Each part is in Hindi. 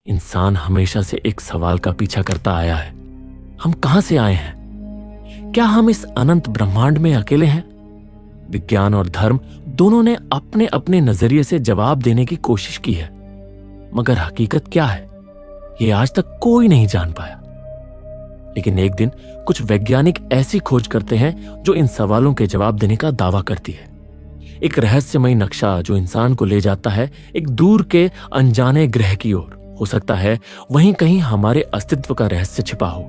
इंसान हमेशा से एक सवाल का पीछा करता आया है। हम कहां से आए हैं? क्या हम इस अनंत ब्रह्मांड में अकेले हैं? विज्ञान और धर्म दोनों ने अपने अपने नजरिए से जवाब देने की कोशिश की है, मगर हकीकत क्या है ये आज तक कोई नहीं जान पाया। लेकिन एक दिन कुछ वैज्ञानिक ऐसी खोज करते हैं जो इन सवालों के जवाब देने का दावा करती है। एक रहस्यमयी नक्शा जो इंसान को ले जाता है एक दूर के अनजाने ग्रह की ओर। हो सकता है वहीं कहीं हमारे अस्तित्व का रहस्य छिपा हो,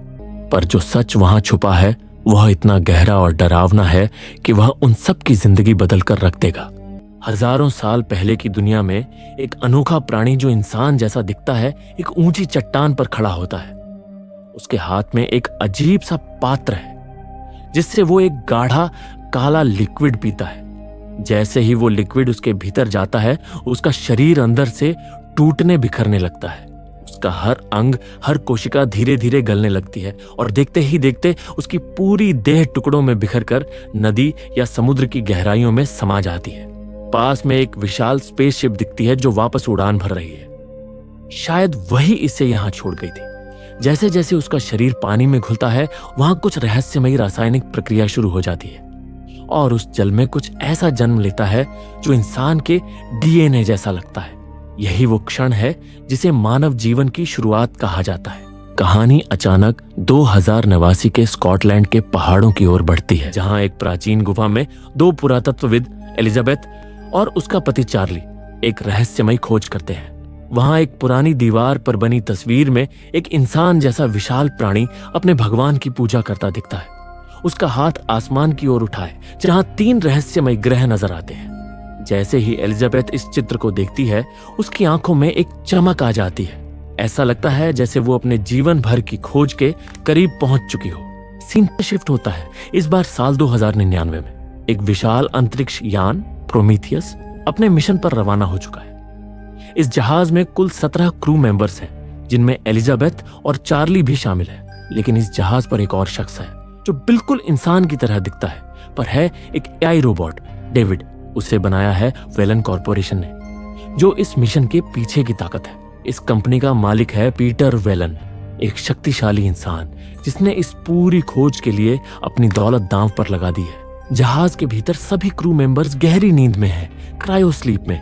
पर जो सच वहां छुपा है वह इतना गहरा और डरावना है कि वह उन सब की जिंदगी बदल कर रख देगा। हजारों साल पहले की दुनिया में एक अनोखा प्राणी जो इंसान जैसा दिखता है एक ऊंची चट्टान पर खड़ा होता है। उसके हाथ में एक अजीब सा पात्र है जिससे वो एक गाढ़ा काला लिक्विड पीता है। जैसे ही वो लिक्विड उसके भीतर जाता है उसका शरीर अंदर से टूटने बिखरने लगता है। उसका हर अंग हर कोशिका धीरे धीरे गलने लगती है और देखते ही देखते उसकी पूरी देह टुकड़ों में बिखरकर नदी या समुद्र की गहराइयों में समा जाती है। पास में एक विशाल स्पेसशिप दिखती है जो वापस उड़ान भर रही है। शायद वही इसे यहां छोड़ गई थी। जैसे जैसे उसका शरीर पानी में घुलता है वहां कुछ रहस्यमयी रासायनिक प्रक्रिया शुरू हो जाती है और उस जल में कुछ ऐसा जन्म लेता है जो इंसान के डीएनए जैसा लगता है। यही वो क्षण है जिसे मानव जीवन की शुरुआत कहा जाता है। कहानी अचानक 2089 के स्कॉटलैंड के पहाड़ों की ओर बढ़ती है, जहां एक प्राचीन गुफा में दो पुरातत्वविद एलिजाबेथ और उसका पति चार्ली एक रहस्यमयी खोज करते हैं। वहां एक पुरानी दीवार पर बनी तस्वीर में एक इंसान जैसा विशाल प्राणी अपने भगवान की पूजा करता दिखता है। उसका हाथ आसमान की ओर उठा है जहां 3 रहस्यमय ग्रह नजर आते हैं। जैसे ही एलिजाबेथ इस चित्र को देखती है उसकी आंखों में एक चमक आ जाती है। ऐसा लगता है जैसे वो अपने जीवन भर की खोज के करीब पहुंच चुकी हो। सीन शिफ्ट होता है इस बार साल 2099 में। एक विशाल अंतरिक्ष यान प्रोमीथियस अपने मिशन पर रवाना हो चुका है। इस जहाज में कुल 17 क्रू मेंबर्स हैं, जिनमें एलिजाबेथ और चार्ली भी शामिल है। लेकिन इस जहाज पर एक और शख्स है जो बिल्कुल इंसान की तरह दिखता है, पर है एक एआई रोबोट डेविड। उसे बनाया है वेलन कॉर्पोरेशन ने, जो इस मिशन के पीछे की ताकत है। इस कंपनी का मालिक है पीटर वेलन, एक शक्तिशाली इंसान जिसने इस पूरी खोज के लिए अपनी दौलत दांव पर लगा दी है। जहाज के भीतर सभी क्रू मेंबर्स गहरी नींद में हैं, क्रायो स्लीप में।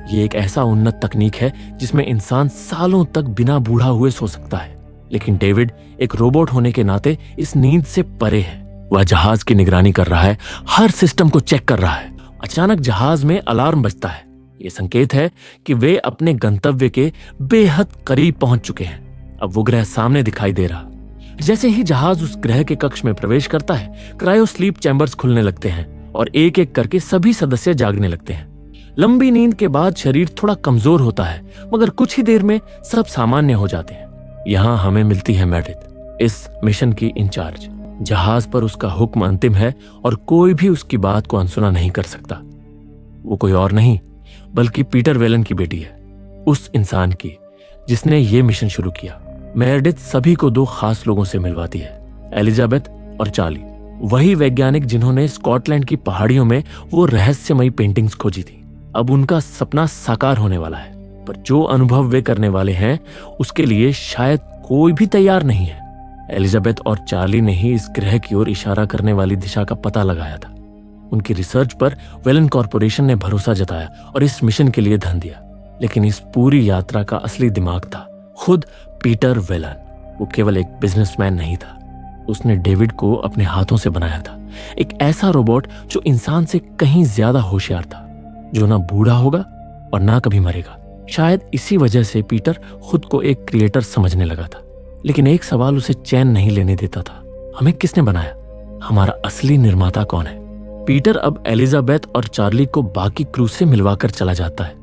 ये एक ऐसा उन्नत तकनीक है जिसमें इंसान सालों तक बिना बूढ़ा हुए सो सकता है। लेकिन डेविड एक रोबोट होने के नाते इस नींद से परे है। वह जहाज की निगरानी कर रहा है, हर सिस्टम को चेक कर रहा है। अचानक जहाज में अलार्म बजता है। यह संकेत है कि वे अपने गंतव्य के बेहद करीब पहुंच चुके हैं। अब वो ग्रह सामने दिखाई दे रहा। जैसे ही जहाज उस ग्रह के कक्ष में प्रवेश करता है क्रायो स्लीप चैम्बर्स खुलने लगते हैं और एक एक करके सभी सदस्य जागने लगते हैं। लंबी नींद के बाद शरीर थोड़ा कमजोर होता है, मगर कुछ ही देर में सब सामान्य हो जाते हैं। यहाँ हमें मिलती है मेडिथ, इस मिशन की इंचार्ज। जहाज पर उसका हुक्म अंतिम है और कोई भी उसकी बात को अनसुना नहीं कर सकता। वो कोई और नहीं बल्कि पीटर वेलन की बेटी है, उस इंसान की जिसने ये मिशन शुरू किया। मेरेडिथ सभी को 2 खास लोगों से मिलवाती है, एलिजाबेथ और चार्ली, वही वैज्ञानिक जिन्होंने स्कॉटलैंड की पहाड़ियों में वो रहस्यमयी पेंटिंग्स खोजी थी। अब उनका सपना साकार होने वाला है, पर जो अनुभव वे करने वाले हैं उसके लिए शायद कोई भी तैयार नहीं है। एलिजाबेथ और चार्ली ने ही इस ग्रह की ओर इशारा करने वाली दिशा का पता लगाया था। उनकी रिसर्च पर वेलन कॉर्पोरेशन ने भरोसा जताया और इस मिशन के लिए धन दिया। लेकिन इस पूरी यात्रा का असली दिमाग था खुद पीटर वेलन। वो केवल एक बिजनेसमैन नहीं था, उसने डेविड को अपने हाथों से बनाया था। एक ऐसा रोबोट जो इंसान से कहीं ज्यादा होशियार था, जो ना बूढ़ा होगा और ना कभी मरेगा। शायद इसी वजह से पीटर खुद को एक क्रिएटर समझने लगा था। लेकिन एक सवाल उसे चैन नहीं लेने देता था, हमें किसने बनाया? हमारा असली निर्माता कौन है? पीटर अब एलिजाबेथ और चार्ली को बाकी क्रू से मिलवाकर चला जाता है।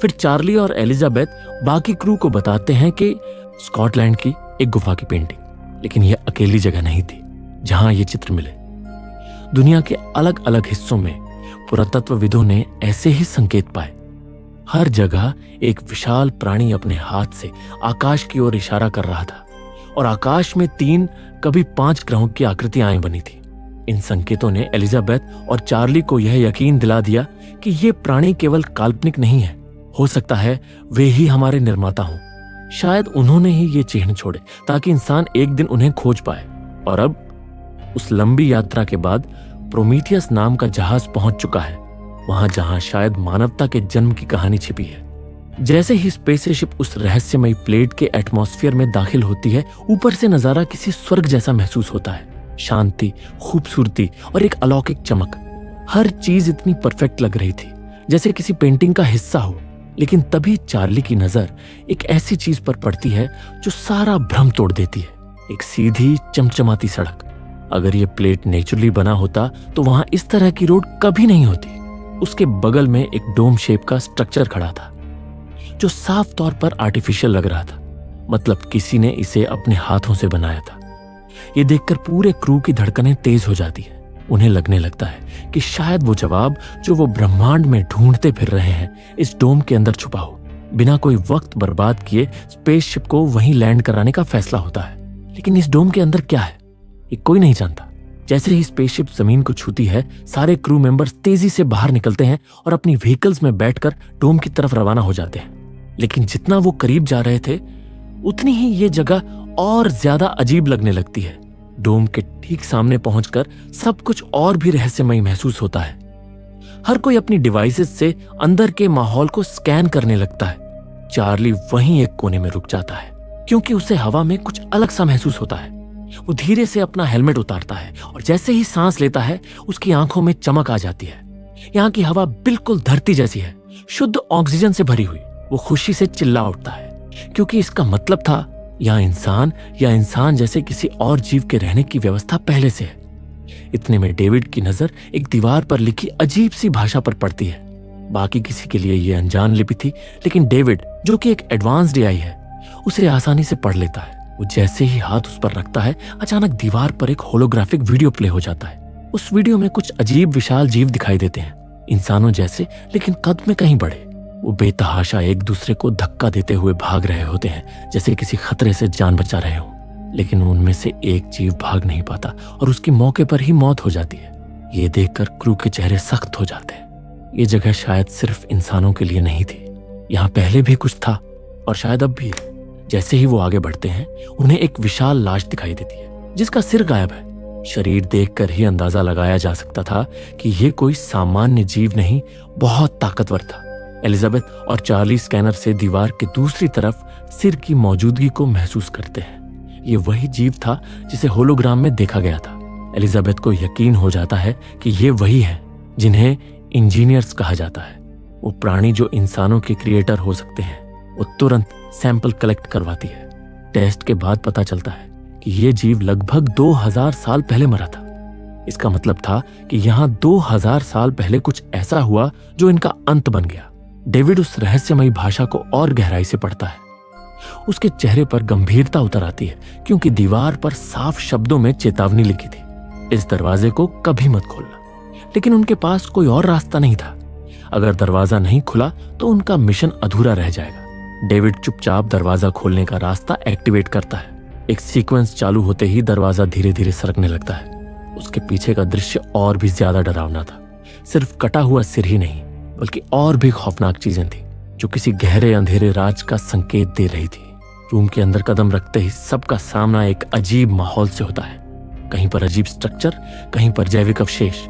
फिर चार्ली और एलिजाबेथ बाकी क्रू को बताते हैं कि स्कॉटलैंड की एक गुफा की पेंटिंग, लेकिन यह अकेली जगह नहीं थी जहां ये चित्र मिले। दुनिया के अलग अलग हिस्सों में पुरातत्वविदों ने ऐसे ही संकेत पाए। हर जगह एक विशाल प्राणी अपने हाथ से आकाश की ओर इशारा कर रहा था और आकाश में 3 कभी 5 ग्रहों की आकृतियां बनी थी। इन संकेतों ने एलिजाबेथ और चार्ली को यह यकीन दिला दिया कि ये प्राणी केवल काल्पनिक नहीं है, हो सकता है वे ही हमारे निर्माता हों। शायद उन्होंने ही ये चिन्ह छोड़े ताकि इंसान एक दिन उन्हें खोज पाए। और अब उस लंबी यात्रा के बाद प्रोमीथियस नाम का जहाज पहुंच चुका है, वहां जहां शायद मानवता के जन्म की कहानी छिपी है। जैसे ही स्पेसशिप उस रहस्यमयी प्लेट के एटमॉस्फेयर में दाखिल होती है, ऊपर से नजारा किसी स्वर्ग जैसा महसूस होता है। शांति, खूबसूरती और एक अलौकिक चमक। हर चीज इतनी परफेक्ट लग रही थी जैसे किसी पेंटिंग का हिस्सा हो। लेकिन तभी चार्ली की नजर एक ऐसी चीज पर पड़ती है जो सारा भ्रम तोड़ देती है। एक सीधी चमचमाती सड़क। अगर ये प्लेट नेचुरली बना होता तो वहां इस तरह की रोड कभी नहीं होती। उसके बगल में एक डोम शेप का स्ट्रक्चर खड़ा था जो साफ तौर पर आर्टिफिशियल लग रहा था, मतलब किसी ने इसे अपने हाथों से बनाया था। ये देखकर पूरे क्रू की धड़कनें तेज हो जाती है। उन्हें लगने लगता है कि शायद वो जवाब जो वो ब्रह्मांड में ढूंढते फिर रहे हैं इस डोम के अंदर छुपा हो। बिना कोई वक्त बर्बाद किए स्पेसशिप को वहीं लैंड कराने का फैसला होता है। लेकिन इस डोम के अंदर क्या है, ये कोई नहीं जानता। जैसे ही स्पेसशिप जमीन को छूती है, सारे क्रू मेंबर्स तेजी से बाहर निकलते हैं और अपनी व्हीकल्स में बैठकर डोम की तरफ रवाना हो जाते हैं। लेकिन जितना वो करीब जा रहे थे, उतनी ही ये जगह और ज्यादा अजीब लगने लगती है। डोम के ठीक सामने पहुंचकर सब कुछ और भी रहस्यमयी महसूस होता है। हर कोई अपनी डिवाइसेस से अंदर के माहौल को स्कैन करने लगता है। चार्ली वहीं एक कोने में रुक जाता है क्योंकि उसे हवा में कुछ अलग सा महसूस होता है। वो धीरे से अपना हेलमेट उतारता है और जैसे ही सांस लेता है उसकी आंखों में चमक आ जाती है। यहाँ की हवा बिल्कुल धरती जैसी है, शुद्ध ऑक्सीजन से भरी हुई। वो खुशी से चिल्ला उठता है क्योंकि इसका मतलब था यहाँ इंसान या इंसान जैसे किसी और जीव के रहने की व्यवस्था पहले से है। इतने में डेविड की नजर एक दीवार पर लिखी अजीब सी भाषा पर पड़ती है। बाकी किसी के लिए यह अनजान लिपि थी, लेकिन डेविड जो कि एक एडवांस्ड एआई है उसे आसानी से पढ़ लेता है। वो जैसे ही हाथ उस पर रखता है, अचानक दीवार पर एक होलोग्राफिक वीडियो प्ले हो जाता है। उस वीडियो में कुछ अजीब विशाल जीव दिखाई देते हैं, इंसानों जैसे, लेकिन कद में कहीं बड़े। वो बेतहाशा एक दूसरे को धक्का देते हुए भाग रहे होते हैं जैसे किसी खतरे से जान बचा रहे हो। लेकिन उनमें से एक जीव भाग नहीं पाता और उसकी मौके पर ही मौत हो जाती है। ये देखकर क्रू के चेहरे सख्त हो जाते हैं। ये जगह शायद सिर्फ इंसानों के लिए नहीं थी, यहाँ पहले भी कुछ था और शायद अब भी। जैसे ही वो आगे बढ़ते हैं, उन्हें एक विशाल लाश दिखाई देती है जिसका सिर गायब है। शरीर देखकर ही अंदाजा लगाया जा सकता था कि ये कोई सामान्य जीव नहीं, बहुत ताकतवर था। एलिजाबेथ और चार्ली स्कैनर से दीवार के दूसरी तरफ सिर की मौजूदगी को महसूस करते हैं। ये वही जीव था जिसे होलोग्राम में देखा गया था। एलिजाबेथ को यकीन हो जाता है कि ये वही है जिन्हें इंजीनियर्स कहा जाता है। वो प्राणी जो इंसानों के क्रिएटर हो सकते हैं। वो तुरंत सैंपल कलेक्ट करवाती है। टेस्ट के बाद पता चलता है कि ये जीव लगभग 2000 साल पहले मरा था। इसका मतलब था कि यहाँ 2000 साल पहले कुछ ऐसा हुआ जो इनका अंत बन गया। डेविड उस रहस्यमयी भाषा को और गहराई से पढ़ता है। उसके चेहरे पर गंभीरता उतर आती है क्योंकि दीवार पर साफ शब्दों में चेतावनी लिखी थी, इस दरवाजे को कभी मत खोलना। लेकिन उनके पास कोई और रास्ता नहीं था। अगर दरवाजा नहीं खुला तो उनका मिशन अधूरा रह जाएगा। डेविड चुपचाप दरवाजा खोलने का रास्ता एक्टिवेट करता है। एक सीक्वेंस चालू होते ही दरवाजा धीरे धीरे सरकने लगता है। उसके पीछे का दृश्य और भी ज्यादा डरावना था। सिर्फ कटा हुआ सिर ही नहीं, बल्कि और भी खौफनाक चीजें थी जो किसी गहरे अंधेरे राज का संकेत दे रही थी। रूम के अंदर कदम रखते ही सबका सामना एक अजीब माहौल से होता है। कहीं पर अजीब स्ट्रक्चर, कहीं पर जैविक अवशेष।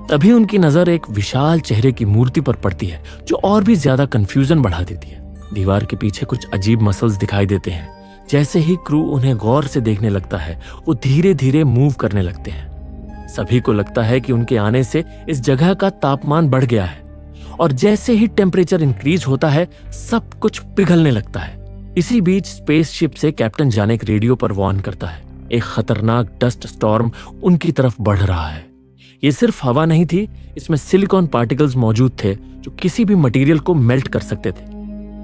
तभी उनकी नजर एक विशाल चेहरे की मूर्ति पर पड़ती है जो और भी ज्यादा कंफ्यूजन बढ़ा देती है। दीवार के पीछे कुछ अजीब मसल्स दिखाई देते हैं। जैसे ही क्रू उन्हें गौर से देखने लगता है, वो धीरे धीरे मूव करने लगते हैं। सभी को लगता है कि उनके आने से इस जगह का तापमान बढ़ गया है और जैसे ही टेम्परेचर इंक्रीज होता है, सब कुछ पिघलने लगता है। इसी बीच स्पेसशिप से कैप्टन जानेक रेडियो पर वार्न करता है, एक खतरनाक डस्ट स्टॉर्म उनकी तरफ बढ़ रहा है। ये सिर्फ हवा नहीं थी, इसमें सिलिकॉन पार्टिकल्स मौजूद थे जो किसी भी मटेरियल को मेल्ट कर सकते थे,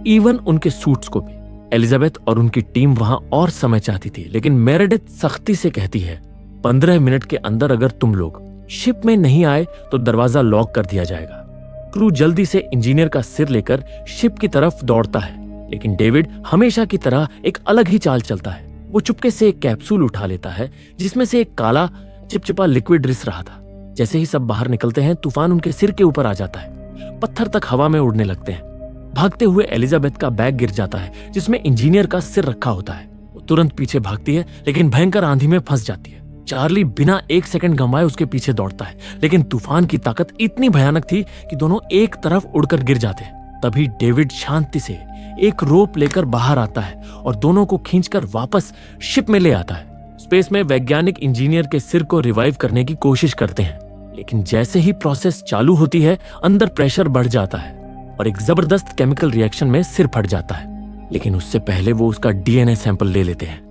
इवन उनके सूट्स को भी। एलिजाबेथ और उनकी टीम वहां और समय चाहती थी, लेकिन मेरेडिथ सख्ती से कहती है 15 मिनट के अंदर अगर तुम लोग शिप में नहीं आए तो दरवाजा लॉक कर दिया जाएगा। क्रू जल्दी से इंजीनियर का सिर लेकर शिप की तरफ दौड़ता है, लेकिन डेविड हमेशा की तरह एक अलग ही चाल चलता है। वो चुपके से एक कैप्सूल उठा लेता है जिसमें से एक काला चिपचिपा लिक्विड रिस रहा था। जैसे ही सब बाहर निकलते हैं, तूफान उनके सिर के ऊपर आ जाता है। पत्थर तक हवा में उड़ने लगते हैं। भागते हुए एलिजाबेथ का बैग गिर जाता है जिसमें इंजीनियर का सिर रखा होता है। वो तुरंत पीछे भागती है लेकिन भयंकर आंधी में फंस जाती है। चार्ली बिना एक सेकंड गंवाए उसके पीछे दौड़ता है, लेकिन तूफान की ताकत इतनी भयानक थी कि दोनों एक तरफ उड़कर गिर जाते हैं। तभी डेविड शांति से एक रोप लेकर बाहर आता है और दोनों को खींचकर वापस शिप में ले आता है। स्पेस में वैज्ञानिक इंजीनियर के सिर को रिवाइव करने की कोशिश करते हैं, लेकिन जैसे ही प्रोसेस चालू होती है अंदर प्रेशर बढ़ जाता है और एक जबरदस्त केमिकल रिएक्शन में सिर फट जाता है। लेकिन उससे पहले वो उसका डीएनए सैंपल ले लेते हैं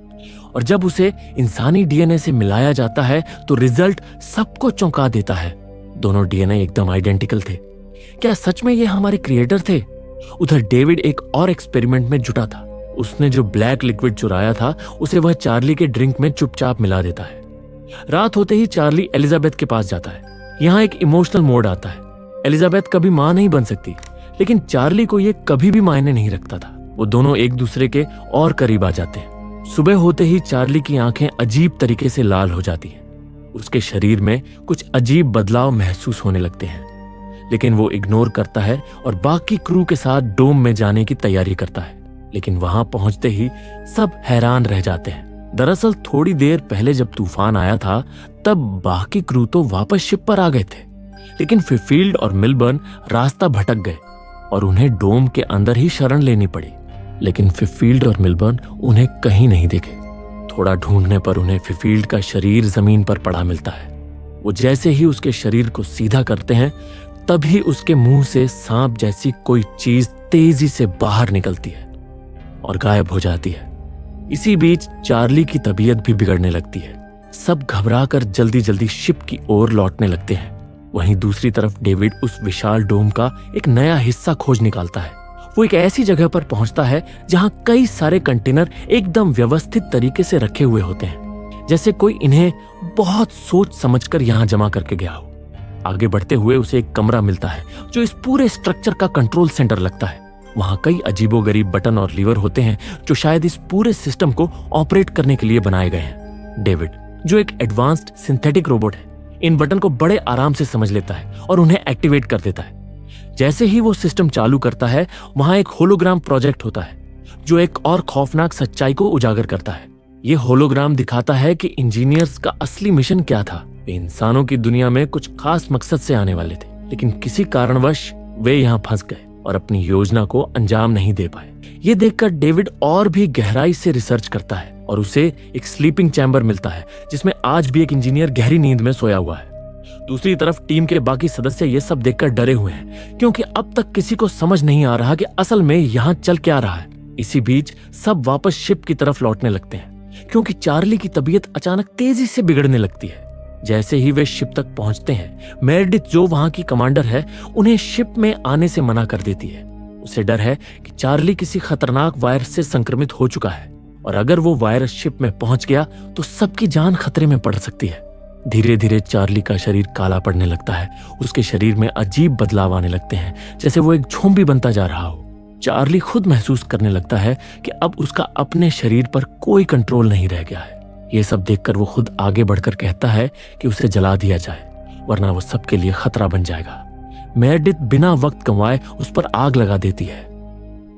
और जब उसे इंसानी डीएनए से मिलाया जाता है तो रिजल्ट सबको चौंका देता है। दोनों डीएनए एकदम आइडेंटिकल थे। क्या सच में ये हमारे क्रिएटर थे? उधर डेविड एक और एक्सपेरिमेंट में जुटा था। उसने जो ब्लैक लिक्विड चुराया था उसे वह चार्ली के ड्रिंक में चुपचाप मिला देता है। रात होते ही चार्ली एलिजाबेथ के पास जाता है। यहाँ एक इमोशनल मोड आता है। एलिजाबेथ कभी मां नहीं बन सकती, लेकिन चार्ली को यह कभी भी मायने नहीं रखता था। वो दोनों एक दूसरे के और करीब आ जाते हैं। सुबह होते ही चार्ली की आंखें अजीब तरीके से लाल हो जाती हैं। उसके शरीर में कुछ अजीब बदलाव महसूस होने लगते हैं, लेकिन वो इग्नोर करता है और बाकी क्रू के साथ डोम में जाने की तैयारी करता है। लेकिन वहां पहुंचते ही सब हैरान रह जाते हैं। दरअसल थोड़ी देर पहले जब तूफान आया था तब बाकी क्रू तो वापस शिप पर आ गए थे, लेकिन फिफील्ड और मिलबर्न रास्ता भटक गए और उन्हें डोम के अंदर ही शरण लेनी पड़ी। लेकिन फिफील्ड और मिलबर्न उन्हें कहीं नहीं दिखे। थोड़ा ढूंढने पर उन्हें फिफील्ड का शरीर जमीन पर पड़ा मिलता है। वो जैसे ही उसके शरीर को सीधा करते हैं तभी उसके मुंह से सांप जैसी कोई चीज तेजी से बाहर निकलती है और गायब हो जाती है। इसी बीच चार्ली की तबीयत भी बिगड़ने लगती है। सब घबराकर जल्दी जल्दी शिप की ओर लौटने लगते हैं। वहीं दूसरी तरफ डेविड उस विशाल डोम का एक नया हिस्सा खोज निकालता है। वो एक ऐसी जगह पर पहुंचता है जहां कई सारे कंटेनर एकदम व्यवस्थित तरीके से रखे हुए होते हैं, जैसे कोई इन्हें बहुत सोच समझकर यहां जमा करके गया हो। आगे बढ़ते हुए उसे एक कमरा मिलता है जो इस पूरे स्ट्रक्चर का कंट्रोल सेंटर लगता है। वहां कई अजीबोगरीब बटन और लीवर होते हैं जो शायद इस पूरे सिस्टम को ऑपरेट करने के लिए बनाए गए हैं। डेविड, जो एक एडवांस्ड सिंथेटिक रोबोट है, इन बटन को बड़े आराम से समझ लेता है और उन्हें एक्टिवेट कर देता है। जैसे ही वो सिस्टम चालू करता है वहां एक होलोग्राम प्रोजेक्ट होता है जो एक और खौफनाक सच्चाई को उजागर करता है। ये होलोग्राम दिखाता है कि इंजीनियर्स का असली मिशन क्या था। वे इंसानों की दुनिया में कुछ खास मकसद से आने वाले थे, लेकिन किसी कारणवश वे यहाँ फंस गए और अपनी योजना को अंजाम नहीं दे पाए। ये देखकर डेविड और भी गहराई से रिसर्च करता है और उसे एक स्लीपिंग चैम्बर मिलता है जिसमें आज भी एक इंजीनियर गहरी नींद में सोया हुआ है। दूसरी तरफ टीम के बाकी सदस्य ये सब देखकर डरे हुए हैं क्योंकि अब तक किसी को समझ नहीं आ रहा कि असल में यहाँ चल क्या रहा है। इसी बीच सब वापस शिप की तरफ लौटने लगते हैं क्योंकि चार्ली की तबीयत अचानक तेजी से बिगड़ने लगती है। जैसे ही वे शिप तक पहुंचते हैं, मेरेडिथ, जो वहां की कमांडर है, उन्हें शिप में आने से मना कर देती है। उसे डर है कि चार्ली किसी खतरनाक वायरस से संक्रमित हो चुका है और अगर वो वायरस शिप में पहुंच गया तो सबकी जान खतरे में पड़ सकती है। धीरे धीरे चार्ली का शरीर काला पड़ने लगता है। उसके शरीर में अजीब बदलाव आने लगते हैं, जैसे वो एक ज़ॉम्बी बनता जा रहा हो। चार्ली खुद महसूस करने लगता है कि अब उसका अपने शरीर पर कोई कंट्रोल नहीं रह गया है। ये सब देखकर वो खुद आगे बढ़कर कहता है कि उसे जला दिया जाए, वरना वो सबके लिए खतरा बन जाएगा। मेरेडिथ बिना वक्त गंवाए उस पर आग लगा देती है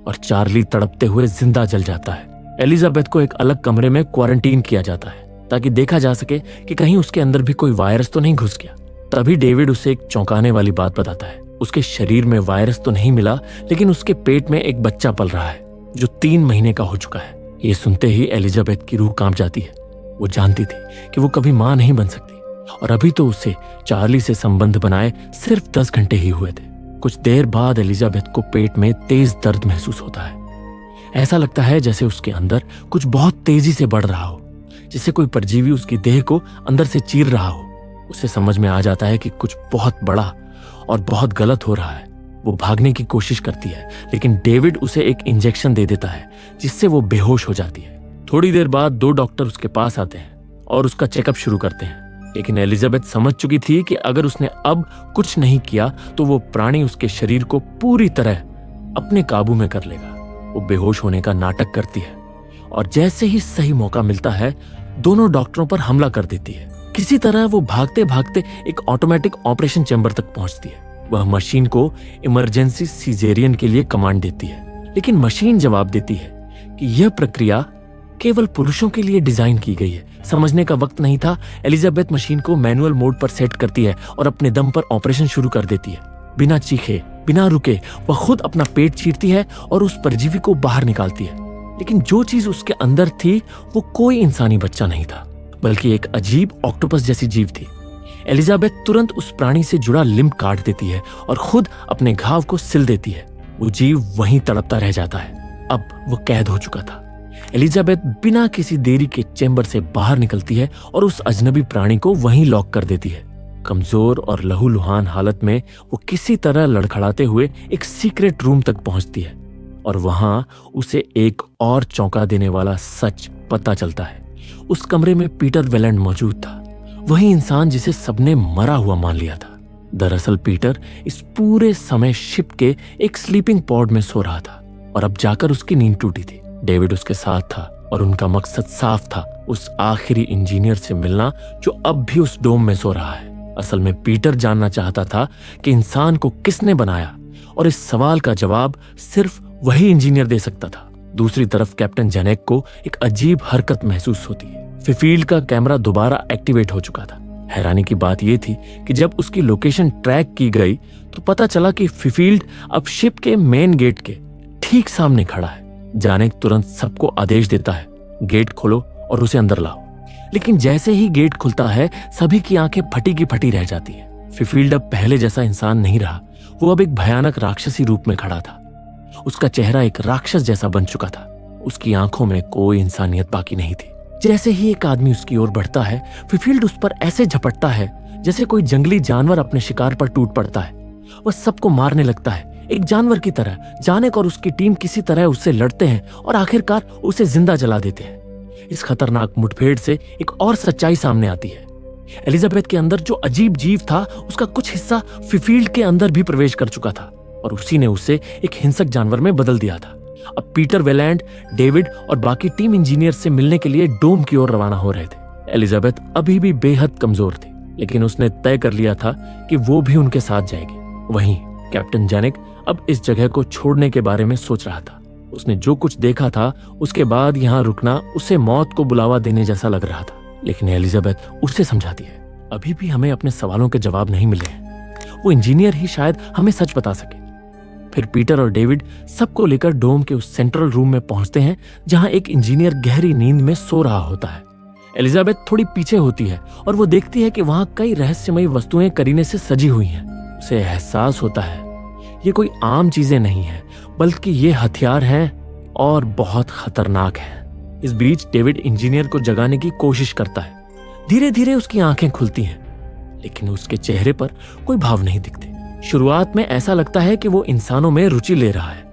और चार्ली तड़पते हुए जिंदा जल जाता है। एलिजाबेथ को एक अलग कमरे में क्वारंटीन किया जाता है ताकि देखा जा सके कि कहीं उसके अंदर भी कोई वायरस तो नहीं घुस गया। तभी डेविड उसे एक चौंकाने वाली बात बताता है। उसके शरीर में वायरस तो नहीं मिला, लेकिन उसके पेट में एक बच्चा पल रहा है जो 3 महीने का हो चुका है। ये सुनते ही एलिजाबेथ की रूह कांप जाती है। वो जानती थी कि वो कभी मां नहीं बन सकती और अभी तो उसे चार्ली से संबंध बनाए सिर्फ 10 घंटे ही हुए थे। कुछ देर बाद एलिजाबेथ को पेट में तेज दर्द महसूस होता है। ऐसा लगता है जैसे उसके अंदर कुछ बहुत तेजी से बढ़ रहा हो, जैसे कोई परजीवी उसकी देह को अंदर से चीर रहा हो। उसे समझ में आ जाता है कि कुछ बहुत बड़ा और बहुत गलत हो रहा है। वो भागने की कोशिश करती है, लेकिन डेविड उसे एक इंजेक्शन दे देता है जिससे वो बेहोश हो जाती है। थोड़ी देर बाद 2 डॉक्टर उसके पास आते हैं और उसका चेकअप शुरू करते हैं, लेकिन एलिजाबेथ समझ चुकी थी कि अगर उसने अब कुछ नहीं किया तो वो प्राणी उसके शरीर को पूरी तरह अपने काबू में कर लेगा। वो बेहोश होने का नाटक करती है और जैसे ही सही मौका मिलता है दोनों डॉक्टरों पर हमला कर देती है। किसी तरह वो भागते भागते एक ऑटोमेटिक ऑपरेशन चैम्बर तक पहुंचती है। वह मशीन को इमरजेंसी सीजेरियन के लिए कमांड देती है, लेकिन मशीन जवाब देती है कि यह प्रक्रिया केवल पुरुषों के लिए डिजाइन की गई है। समझने का वक्त नहीं था। एलिजाबेथ मशीन को मैनुअल मोड पर सेट करती है और अपने दम पर ऑपरेशन शुरू कर देती है। बिना चीखे, बिना रुके वह खुद अपना पेट चीरती है और उस परजीवी को बाहर निकालती है। लेकिन जो चीज उसके अंदर थी वो कोई इंसानी बच्चा नहीं था, बल्कि एक अजीब ऑक्टोपस जैसी जीव थी। एलिजाबेथ तुरंत उस प्राणी से जुड़ा लिम्ब काट देती है और खुद अपने घाव को सिल देती है। वो जीव वहीं तड़पता रह जाता है। अब वो कैद हो चुका था। एलिजाबेथ बिना किसी देरी के चेंबर से बाहर निकलती है और उस अजनबी प्राणी को वहीं लॉक कर देती है। कमजोर और लहूलुहान हालत में वो किसी तरह लड़खड़ाते हुए एक सीक्रेट रूम तक पहुंचती है और वहां उसे एक और चौंका देने वाला सच पता चलता है। उस कमरे में पीटर वेलेंड मौजूद था, वही इंसान जिसे सबने मरा हुआ मान लिया था। दरअसल पीटर इस पूरे समय शिप के एक स्लीपिंग पॉड में सो रहा था और अब जाकर उसकी नींद टूटी थी। डेविड उसके साथ था और उनका मकसद साफ था, उस आखिरी इंजीनियर से मिलना जो अब भी उस डोम में सो रहा है। असल में पीटर जानना चाहता था कि इंसान को किसने बनाया, और इस सवाल का जवाब सिर्फ वही इंजीनियर दे सकता था। दूसरी तरफ कैप्टन जेनेक को एक अजीब हरकत महसूस होती है। फिफील्ड का कैमरा दोबारा एक्टिवेट हो चुका था। हैरानी की बात यह थी कि जब उसकी लोकेशन ट्रैक की गई तो पता चला कि फिफील्ड अब शिप के मेन गेट के ठीक सामने खड़ा है। जेनेक तुरंत सबको आदेश देता है, गेट खोलो और उसे अंदर लाओ। लेकिन जैसे ही गेट खुलता है सभी की आंखें फटी की फटी रह जाती है। फिफील्ड अब पहले जैसा इंसान नहीं रहा, वो अब एक भयानक राक्षसी रूप में खड़ा था। उसका चेहरा एक राक्षस जैसा बन चुका था। उसकी आंखों में कोई इंसानियत बाकी नहीं थी। जैसे ही एक आदमी उसकी ओर बढ़ता है, फिफील्ड उस पर ऐसे झपटता है जैसे कोई जंगली जानवर अपने शिकार पर टूट पड़ता है। वह सबको मारने लगता है एक जानवर की तरह। जेनेक और उसकी टीम किसी तरह उससे लड़ते हैं और आखिरकार उसे जिंदा जला देते हैं। इस खतरनाक मुठभेड़ से एक और सच्चाई सामने आती है। एलिजाबेथ के अंदर जो अजीब जीव था उसका कुछ हिस्सा फिफील्ड के अंदर भी प्रवेश कर चुका था और उसी ने उसे एक हिंसक जानवर में बदल दिया था। अब पीटर वेलैंड, डेविड और बाकी टीम इंजीनियर से मिलने के लिए डोम की ओर रवाना हो रहे थे। एलिजाबेथ अभी भी बेहद कमजोर थी, लेकिन उसने तय कर लिया था कि वो भी उनके साथ जाएगी। वहीं कैप्टन जेनेक अब इस जगह को छोड़ने के बारे में सोच रहा था। उसने जो कुछ देखा था उसके बाद यहाँ रुकना उसे मौत को बुलावा देने जैसा लग रहा था। लेकिन एलिजाबेथ उसे समझाती है, अभी भी हमें अपने सवालों के जवाब नहीं मिले हैं। वो इंजीनियर ही शायद हमें सच बता सके। फिर पीटर और डेविड सबको लेकर डोम के उस सेंट्रल रूम में पहुंचते हैं जहां एक इंजीनियर गहरी नींद में सो रहा होता है। एलिजाबेथ थोड़ी पीछे होती है और वो देखती है कि वहां कई रहस्यमयी वस्तुएं करीने से सजी हुई हैं। उसे एहसास होता है ये कोई आम चीजें नहीं है, बल्कि ये हथियार हैं और बहुत खतरनाक हैं। इस बीच डेविड इंजीनियर को जगाने की कोशिश करता है। धीरे धीरे उसकी आंखें खुलती हैं, लेकिन उसके चेहरे पर कोई भाव नहीं दिखते। शुरुआत में ऐसा लगता है कि वो इंसानों में रुचि ले रहा है।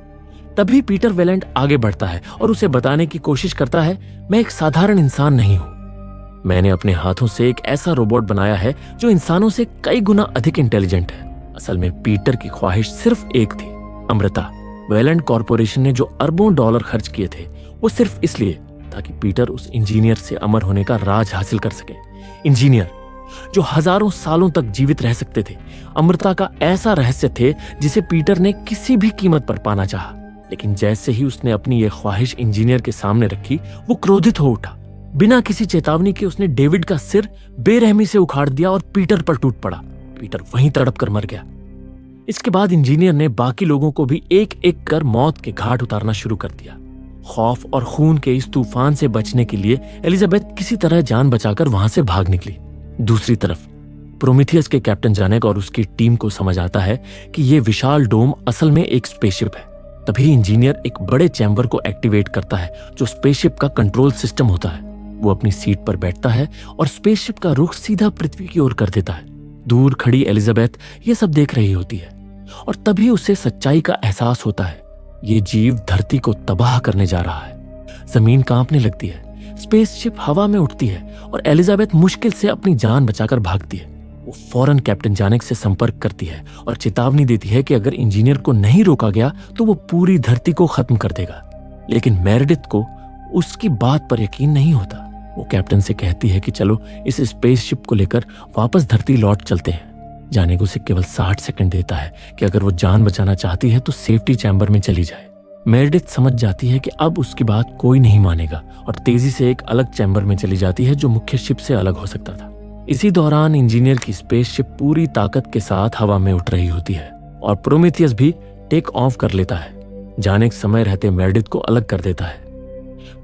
तभी पीटर वेलेंड आगे बढ़ता है और उसे बताने की कोशिश करता है, मैं एक साधारण इंसान नहीं हूं। मैंने अपने हाथों से एक ऐसा रोबोट बनाया है जो इंसानों से कई गुना अधिक इंटेलिजेंट है। असल में पीटर की ख्वाहिश सिर्फ एक थी, अमृता। वेलेंड कॉरपोरेशन ने जो अरबों डॉलर खर्च किए थे वो सिर्फ इसलिए ताकि पीटर उस इंजीनियर से अमर होने का राज हासिल कर सके। इंजीनियर जो हजारों सालों तक जीवित रह सकते थे। अमृता का ऐसा रहस्य थे जिसे पीटर ने किसी भी कीमत पर पाना चाहा। लेकिन जैसे ही उसने अपनी ये ख्वाहिश इंजीनियर के सामने रखी, वो क्रोधित हो उठा। बिना किसी चेतावनी के उसने डेविड का सिर बेरहमी से उखाड़ दिया और पीटर पर टूट पड़ा। पीटर वहीं तड़प कर मर गया। इसके बाद इंजीनियर ने बाकी लोगों को भी एक एक कर मौत के घाट उतारना शुरू कर दिया। खौफ और खून के इस तूफान से बचने के लिए एलिजाबेथ किसी तरह जान बचाकर वहां से भाग निकली। दूसरी तरफ प्रोमीथियस के कैप्टन जेनेक और उसकी टीम को समझ आता है कि यह विशाल डोम असल में एक स्पेसशिप है। तभी इंजीनियर एक बड़े चैम्बर को एक्टिवेट करता है जो स्पेसशिप का कंट्रोल सिस्टम होता है। वो अपनी सीट पर बैठता है और स्पेसशिप का रुख सीधा पृथ्वी की ओर कर देता है। दूर खड़ी एलिजाबेथ ये सब देख रही होती है और तभी उसे सच्चाई का एहसास होता है। ये जीव धरती को तबाह करने जा रहा है। जमीन कांपने लगती है, स्पेसशिप हवा में उठती है और एलिजाबेथ मुश्किल से अपनी जान बचाकर भागती है। वो फौरन कैप्टन जेनेक से संपर्क करती है और चेतावनी देती है कि अगर इंजीनियर को नहीं रोका गया तो वो पूरी धरती को खत्म कर देगा। लेकिन मेरेडिथ को उसकी बात पर यकीन नहीं होता। वो कैप्टन से कहती है कि चलो इस स्पेसशिप को लेकर वापस धरती लौट चलते हैं। जानेक उसे केवल 60 सेकंड देता है कि अगर वो जान बचाना चाहती है तो सेफ्टी चैम्बर में चली जाए। मेरेडिथ समझ जाती है कि अब उसकी बात कोई नहीं मानेगा और तेजी से एक अलग चैम्बर में चली जाती है जो मुख्य शिप से अलग हो सकता था। इसी दौरान इंजीनियर की स्पेसशिप पूरी ताकत के साथ हवा में उठ रही होती है और प्रोमेथियस भी टेक ऑफ कर लेता है। जानेक समय रहते मेरेडिथ को अलग कर देता है।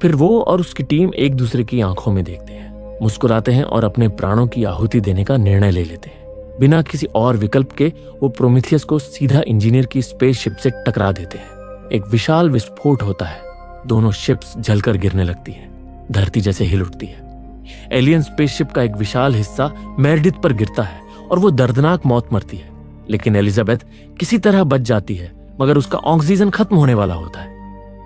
फिर वो और उसकी टीम एक दूसरे की आंखों में देखते हैं, मुस्कुराते हैं और अपने प्राणों की आहुति देने का निर्णय ले लेते हैं। बिना किसी और विकल्प के वो प्रोमेथियस को सीधा इंजीनियर की स्पेसशिप से टकरा देते हैं। एक विशाल विस्फोट होता है, दोनों शिप्स जलकर गिरने लगती हैं, धरती जैसे हिल उठती है। एलियन स्पेसशिप का एक विशाल हिस्सा मेरेडिथ पर गिरता है और वो दर्दनाक मौत मरती है, लेकिन एलिजाबेथ किसी तरह बच जाती है, मगर उसका ऑक्सीजन खत्म होने वाला होता है।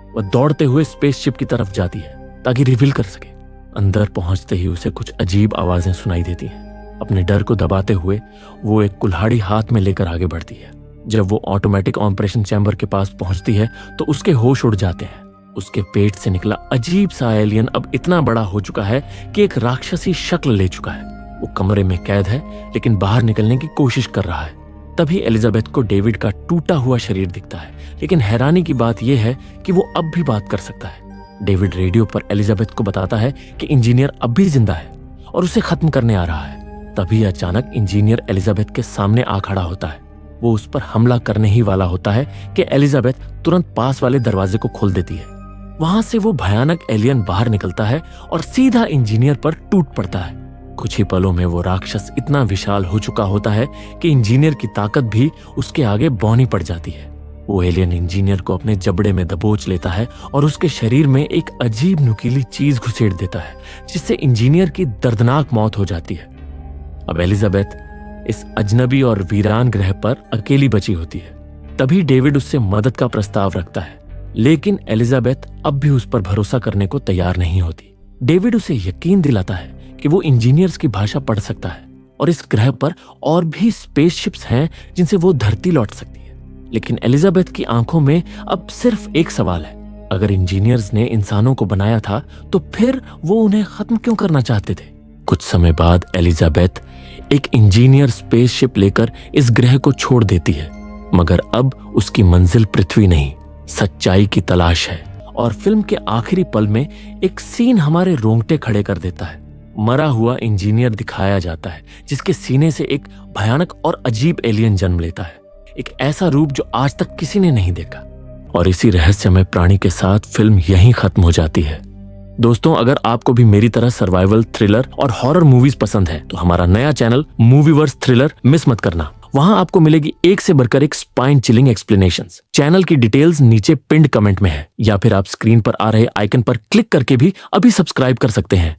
वह दौड़ते हुए स्पेसशिप की तरफ जाती है ताकि रिवील कर सके। अंदर पहुंचते ही उसे कुछ अजीब आवाजें सुनाई देती हैं। अपने डर को दबाते हुए वो एक कुल्हाड़ी हाथ में लेकर आगे बढ़ती है। जब वो ऑटोमेटिक ऑपरेशन चैम्बर के पास पहुंचती है तो उसके होश उड़ जाते हैं। उसके पेट से निकला अजीब सा एलियन अब इतना बड़ा हो चुका है कि एक राक्षसी शक्ल ले चुका है। वो कमरे में कैद है लेकिन बाहर निकलने की कोशिश कर रहा है। तभी एलिजाबेथ को डेविड का टूटा हुआ शरीर दिखता है, लेकिन हैरानी की बात यह है कि वो अब भी बात कर सकता है। डेविड रेडियो पर एलिजाबेथ को बताता है कि इंजीनियर अब भी जिंदा है और उसे खत्म करने आ रहा है। तभी अचानक इंजीनियर एलिजाबेथ के सामने आ खड़ा होता है। वो उस पर हमला करने ही वाला होता है कि एलिजाबेथ तुरंत पास वाले दरवाजे को खोल देती है। वहां से वो भयानक एलियन बाहर निकलता है और सीधा इंजीनियर पर टूट पड़ता है। कुछ ही पलों में वो राक्षस इतना विशाल हो चुका होता है कि इंजीनियर की ताकत भी उसके आगे बौनी पड़ जाती है। वो एलियन इंजीनियर को अपने जबड़े में दबोच लेता है और उसके शरीर में एक अजीब नुकीली चीज घुसेड़ देता है, जिससे इंजीनियर की दर्दनाक मौत हो जाती है। अब एलिजाबेथ इस अजनबी और वीरान ग्रह पर अकेली बची होती है। तभी डेविड उससे मदद का प्रस्ताव रखता है, लेकिन एलिजाबेथ अब भी उस पर भरोसा करने को तैयार नहीं होती। डेविड उसे यकीन दिलाता है कि वो इंजीनियर्स की भाषा पढ़ सकता है और इस ग्रह पर और भी स्पेसशिप्स हैं जिनसे वो धरती लौट सकती है। लेकिन एलिजाबेथ की आंखों में अब सिर्फ एक सवाल है, अगर इंजीनियर्स ने इंसानों को बनाया था तो फिर वो उन्हें खत्म क्यों करना चाहते थे। कुछ समय बाद एलिजाबेथ एक इंजीनियर स्पेसशिप लेकर इस ग्रह को छोड़ देती है, मगर अब उसकी मंजिल पृथ्वी नहीं, सच्चाई की तलाश है। और फिल्म के आखिरी पल में एक सीन हमारे रोंगटे खड़े कर देता है। मरा हुआ इंजीनियर दिखाया जाता है जिसके सीने से एक भयानक और अजीब एलियन जन्म लेता है, एक ऐसा रूप जो आज तक किसी ने नहीं देखा। और इसी रहस्यमय प्राणी के साथ फिल्म यहीं खत्म हो जाती है। दोस्तों, अगर आपको भी मेरी तरह सर्वाइवल, थ्रिलर और हॉरर मूवीज पसंद है तो हमारा नया चैनल मूवीवर्स थ्रिलर मिस मत करना। वहां आपको मिलेगी एक से बढ़कर एक स्पाइन चिलिंग एक्सप्लेनेशंस। चैनल की डिटेल्स नीचे पिंड कमेंट में है, या फिर आप स्क्रीन पर आ रहे आइकन पर क्लिक करके भी अभी सब्सक्राइब कर सकते हैं।